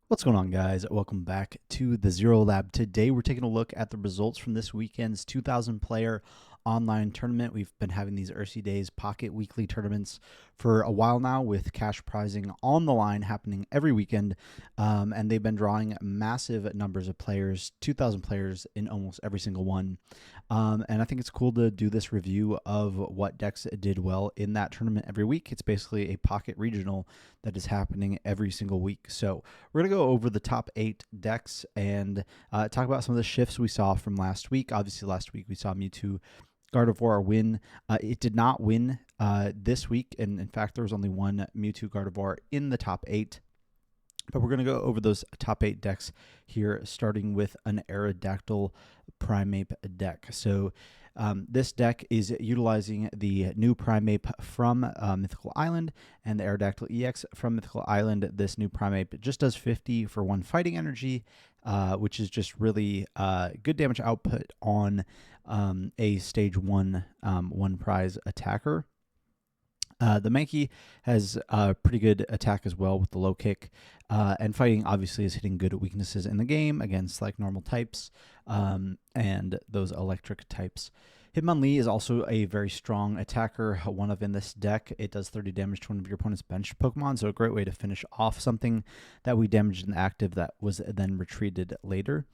What's going on, guys? Welcome back to the Zero Lab. Today we're taking a look at the results from this weekend's 2,000 player online tournament. We've been having these Ursi Days Pocket weekly tournaments for a while now, with cash prizing on the line happening every weekend, and they've been drawing massive numbers of players, 2,000 players in almost every single one. And I think it's cool to do this review of what decks did well in that tournament every week. It's basically a Pocket regional that is happening every single week. So we're going to go over the top 8 decks and talk about some of the shifts we saw from last week. Obviously, last week we saw Mewtwo Gardevoir win. It did not win this week, and in fact, there was only one Mewtwo Gardevoir in the top 8. But we're going to go over those top 8 decks here, starting with an Aerodactyl Primeape deck. So this deck is utilizing the new Primeape from Mythical Island and the Aerodactyl EX from Mythical Island. This new Primeape just does 50 for 1 fighting energy, which is just really good damage output on a stage 1 1 prize attacker. The Mankey has a pretty good attack as well with the low kick, and fighting obviously is hitting good weaknesses in the game against like normal types and those electric types. Hitmonlee is also a very strong attacker, one of in this deck. It does 30 damage to one of your opponent's benched Pokemon, so a great way to finish off something that we damaged in active that was then retreated later.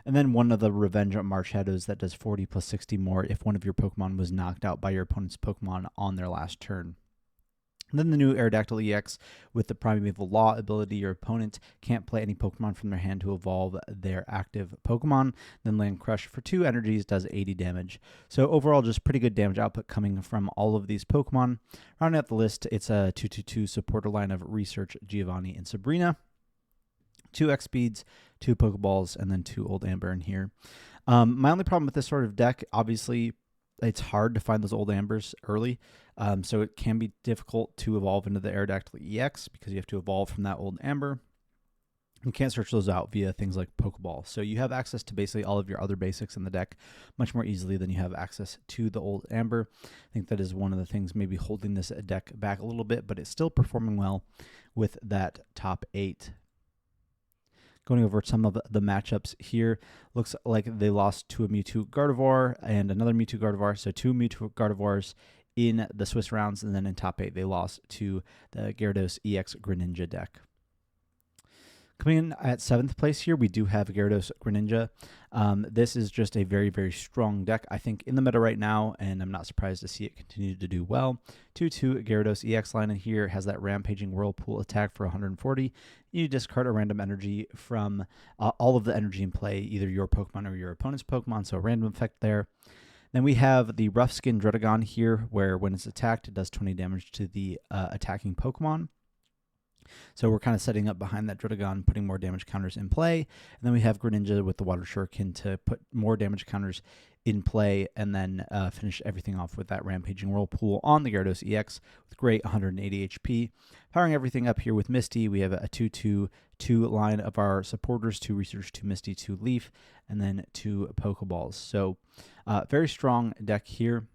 And then one of the Revenge Marshadows that does 40 plus 60 more if one of your Pokemon was knocked out by your opponent's Pokemon on their last turn. And then the new Aerodactyl EX with the Primeval Law ability. Your opponent can't play any Pokemon from their hand to evolve their active Pokemon. Then Land Crush for 2 energies does 80 damage. So overall, just pretty good damage output coming from all of these Pokemon. Rounding out the list, it's a 2-2-2 supporter line of Research, Giovanni, and Sabrina. 2 X speeds, 2 Pokeballs, and then 2 Old Amber in here. My only problem with this sort of deck, obviously, it's hard to find those Old Ambers early, so it can be difficult to evolve into the Aerodactyl EX because you have to evolve from that Old Amber. You can't search those out via things like Pokeball. So you have access to basically all of your other basics in the deck much more easily than you have access to the Old Amber. I think that is one of the things maybe holding this deck back a little bit, but it's still performing well with that top 8. Going over some of the matchups here, looks like they lost to a Mewtwo Gardevoir and another Mewtwo Gardevoir, so 2 Mewtwo Gardevoirs in the Swiss rounds, and then in top 8 they lost to the Gyarados EX Greninja deck. Coming in at 7th place here, we do have Gyarados Greninja. This is just a very, very strong deck, I think, in the meta right now, and I'm not surprised to see it continue to do well. 2-2 Gyarados EX line in here has that Rampaging Whirlpool attack for 140. You discard a random energy from all of the energy in play, either your Pokemon or your opponent's Pokemon, so a random effect there. Then we have the Rough Skin Dredagon here, where when it's attacked, it does 20 damage to the attacking Pokemon. So we're kind of setting up behind that Dredagon, putting more damage counters in play. And then we have Greninja with the Water Shuriken to put more damage counters in play, and then finish everything off with that Rampaging Whirlpool on the Gyarados EX with great 180 HP. Powering everything up here with Misty, we have a 2-2-2 line of our supporters, 2 Research, 2 Misty, 2 Leaf, and then 2 Pokeballs. So very strong deck here.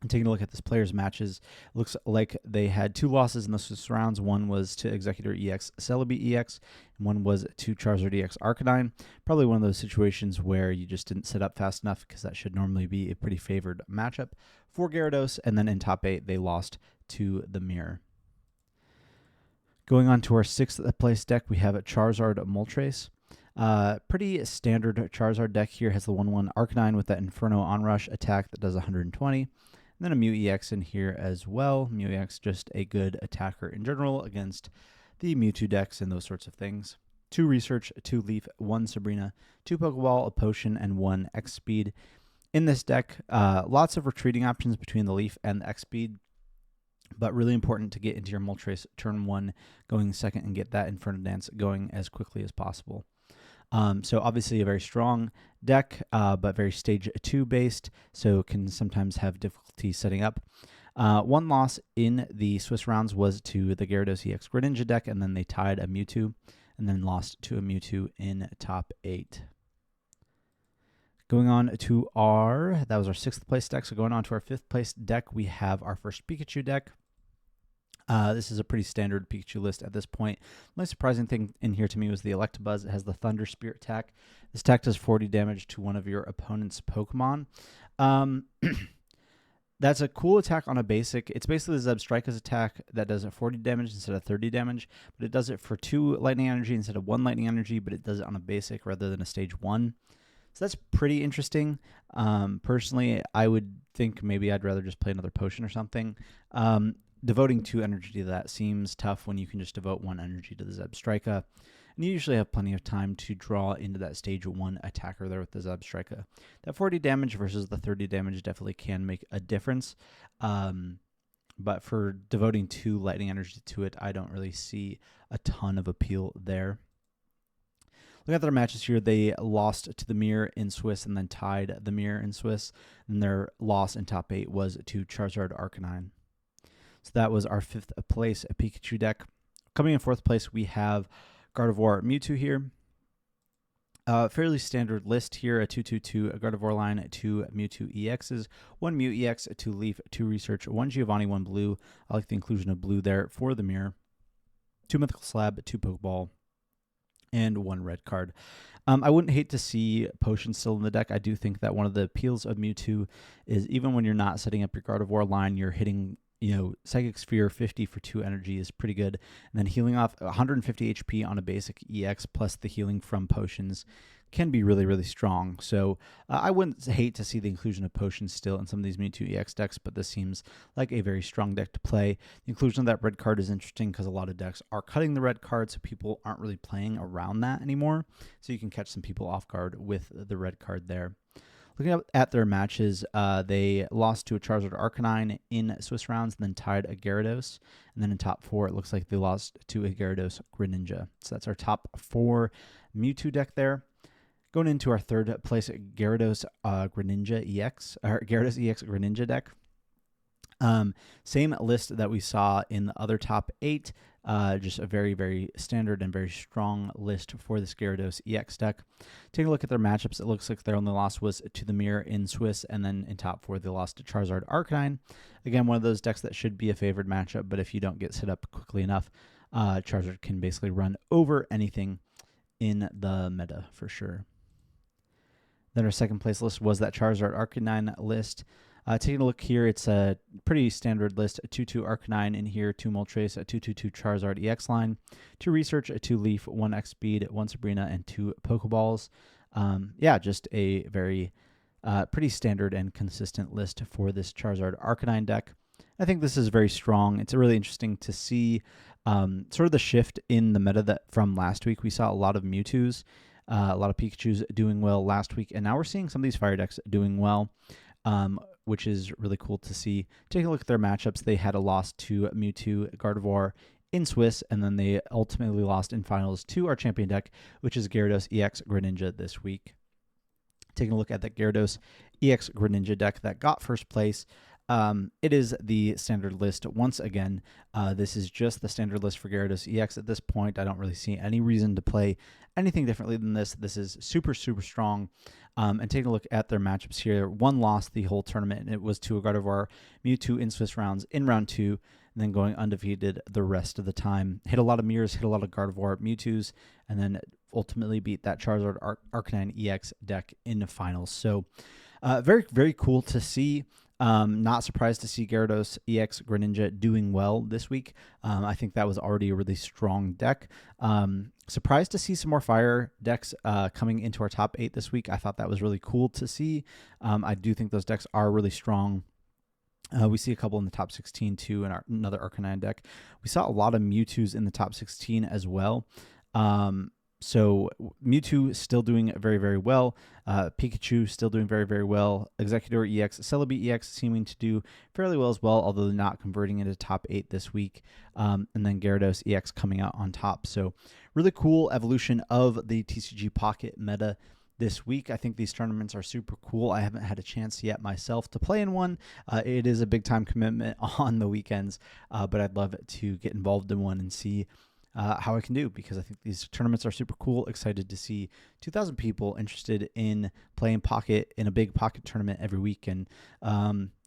And taking a look at this player's matches, looks like they had 2 losses in the Swiss rounds. One was to Executor EX Celebi EX, and one was to Charizard EX Arcanine. Probably one of those situations where you just didn't set up fast enough, because that should normally be a pretty favored matchup for Gyarados. And then in top 8, they lost to the Mirror. Going on to our 6th place deck, we have Charizard Moltres. Pretty standard Charizard deck here. Has the 1-1 Arcanine with that Inferno Onrush attack that does 120. And then a Mew EX in here as well. Mew EX just a good attacker in general against the Mewtwo decks and those sorts of things. 2 Research, 2 Leaf, 1 Sabrina, 2 Pokeball, a Potion, and 1 X Speed. In this deck, lots of retreating options between the Leaf and the X Speed, but really important to get into your Moltres turn 1 going second and get that Inferno Dance going as quickly as possible. So obviously a very strong deck, but very stage 2 based, so can sometimes have difficulty setting up. 1 loss in the Swiss rounds was to the Gyarados EX Greninja deck, and then they tied a Mewtwo, and then lost to a Mewtwo in top 8. Going on to that was our 6th place deck, so going on to our 5th place deck, we have our first Pikachu deck. This is a pretty standard Pikachu list at this point. The most surprising thing in here to me was the Electabuzz. It has the Thunder Spirit attack. This attack does 40 damage to one of your opponent's Pokemon. That's a cool attack on a basic. It's basically the Zebstrika's attack that does 40 damage instead of 30 damage, but it does it for 2 lightning energy instead of 1 lightning energy, but it does it on a basic rather than a stage 1. So that's pretty interesting. Personally, I would think maybe I'd rather just play another potion or something. Devoting 2 energy to that seems tough when you can just devote 1 energy to the Zebstrika. And you usually have plenty of time to draw into that stage 1 attacker there with the Zebstrika. That 40 damage versus the 30 damage definitely can make a difference. But for devoting 2 lightning energy to it, I don't really see a ton of appeal there. Look at their matches here. They lost to the Mirror in Swiss and then tied the Mirror in Swiss. And their loss in top 8 was to Charizard Arcanine. So that was our 5th place Pikachu deck. Coming in 4th place, we have Gardevoir Mewtwo here. Fairly standard list here, a 2-2-2, a Gardevoir line, 2 Mewtwo EXs, 1 Mew EX, 2 Leaf, 2 Research, 1 Giovanni, 1 Blue. I like the inclusion of Blue there for the Mirror. 2 Mythical Slab, 2 Pokeball, and 1 red card. I wouldn't hate to see Potions still in the deck. I do think that one of the appeals of Mewtwo is even when you're not setting up your Gardevoir line, you're hitting Psychic Sphere 50 for 2 energy is pretty good. And then healing off 150 HP on a basic EX plus the healing from Potions can be really, really strong. So I wouldn't hate to see the inclusion of Potions still in some of these Mewtwo EX decks, but this seems like a very strong deck to play. The inclusion of that red card is interesting because a lot of decks are cutting the red card, so people aren't really playing around that anymore. So you can catch some people off guard with the red card there. Looking at their matches, they lost to a Charizard Arcanine in Swiss rounds, and then tied a Gyarados. And then in top 4, it looks like they lost to a Gyarados Greninja. So that's our top 4 Mewtwo deck there. Going into our 3rd place, Gyarados Greninja EX, or Gyarados EX Greninja deck. Same list that we saw in the other top 8. Just a very, very standard and very strong list for this Gyarados EX deck. Taking a look at their matchups, it looks like their only loss was to the Mirror in Swiss, and then in top 4, they lost to Charizard Arcanine. Again, one of those decks that should be a favored matchup, but if you don't get set up quickly enough, Charizard can basically run over anything in the meta for sure. Then our 2nd place list was that Charizard Arcanine list. Taking a look here, it's a pretty standard list. A 2-2 Arcanine in here, 2 Moltres, a 2-2-2 Charizard EX line, 2 Research, a 2 Leaf, 1 X Speed, 1 Sabrina, and 2 Pokeballs. Yeah, just a very pretty standard and consistent list for this Charizard Arcanine deck. I think this is very strong. It's really interesting to see sort of the shift in the meta that from last week. We saw a lot of Mewtwo's, a lot of Pikachus doing well last week, and now we're seeing some of these fire decks doing well. Which is really cool to see. Taking a look at their matchups, they had a loss to Mewtwo, Gardevoir in Swiss, and then they ultimately lost in finals to our champion deck, which is Gyarados EX Greninja this week. Taking a look at the Gyarados EX Greninja deck that got 1st place, it is the standard list. Once again, this is just the standard list for Gyarados EX at this point. I don't really see any reason to play anything differently than this. This is super, super strong. And taking a look at their matchups here, 1 loss the whole tournament, and it was to a Gardevoir Mewtwo in Swiss rounds in round 2, and then going undefeated the rest of the time. Hit a lot of mirrors, hit a lot of Gardevoir Mewtwo's, and then ultimately beat that Charizard Arcanine EX deck in the finals. So very, very cool to see. Not surprised to see Gyarados EX Greninja doing well this week. I think that was already a really strong deck. Surprised to see some more fire decks coming into our top 8 this week. I thought that was really cool to see. I do think those decks are really strong. We see a couple in the top 16 too in another Arcanine deck. We saw a lot of Mewtwo's in the top 16 as well. So Mewtwo still doing very, very well. Pikachu still doing very, very well. Executor EX, Celebi EX seeming to do fairly well as well, although not converting into top 8 this week. And then Gyarados EX coming out on top. So really cool evolution of the TCG Pocket meta this week. I think these tournaments are super cool. I haven't had a chance yet myself to play in one. It is a big time commitment on the weekends, but I'd love to get involved in one and see how I can do, because I think these tournaments are super cool. Excited to see 2,000 people interested in playing Pocket in a big Pocket tournament every week. And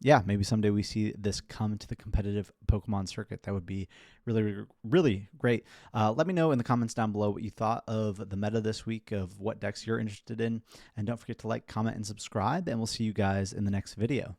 yeah, maybe someday we see this come to the competitive Pokemon circuit. That would be really, really great. Let me know in the comments down below what you thought of the meta this week, of what decks you're interested in. And don't forget to like, comment, and subscribe. And we'll see you guys in the next video.